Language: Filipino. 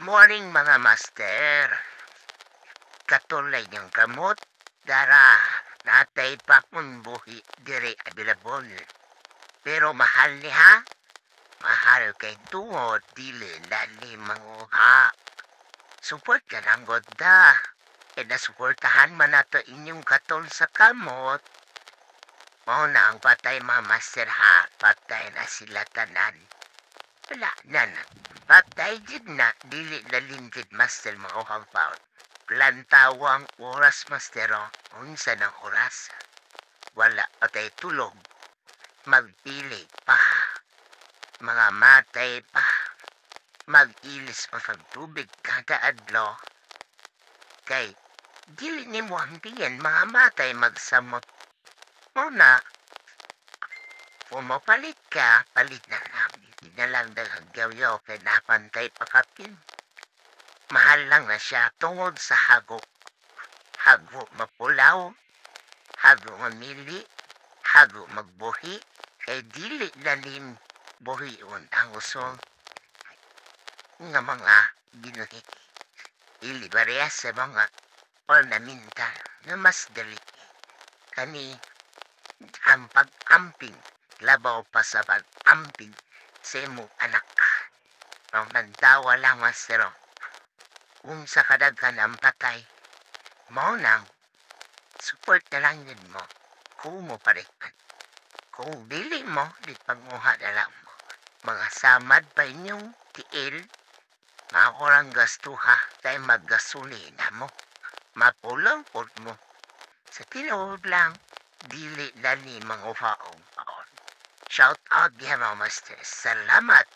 Morning mga master. Katulay ng kamot, dara, natay pa kung buhi dire available. Pero mahal ni ha? Mahal kay tungod, dili lali manguha. Support ka lang god da. E nasuportahan man nato inyong katol sa kamot. Mao na ang patay mga master ha, patay na sila tanan. Wala na. Patay jid na, dili na lingkid master mauhang paon. Plantawang oras mastero, unsa ng oras. Wala patay tulog. Magpili pa. Mga matay pa. Mag-ilis pa sa tubig kada adlaw. Kay, dili ni mo hampiyan mga matay magsamot. Muna, pumapalit ka, palit na lang. Hindi na lang daghagyaw kay napantay pa kapin. Mahal lang na siya tungod sa hago. Hago mapulaw, hago mamili, hago magbuhi, kay dili lalim buhion ang usong nga mga binuhi. Dili barehas sa mga ornamental na mas dali. Kani ang pag-amping, labaw pa sa pag-amping sa imong anak. Ang nagdawa lang masero. Kung sa kadaghan ang patay, mo nang support na lang yun mo. Kung mo parikan. Kung dili mo, di panguha na lang mo. Mga samad pa inyong tiil, mga orang gastuha, kay maggasolina mo. Mapulang po mo. Sa tinuod lang, dili lani manguhaong paon. Shout out, mga master. Salamat!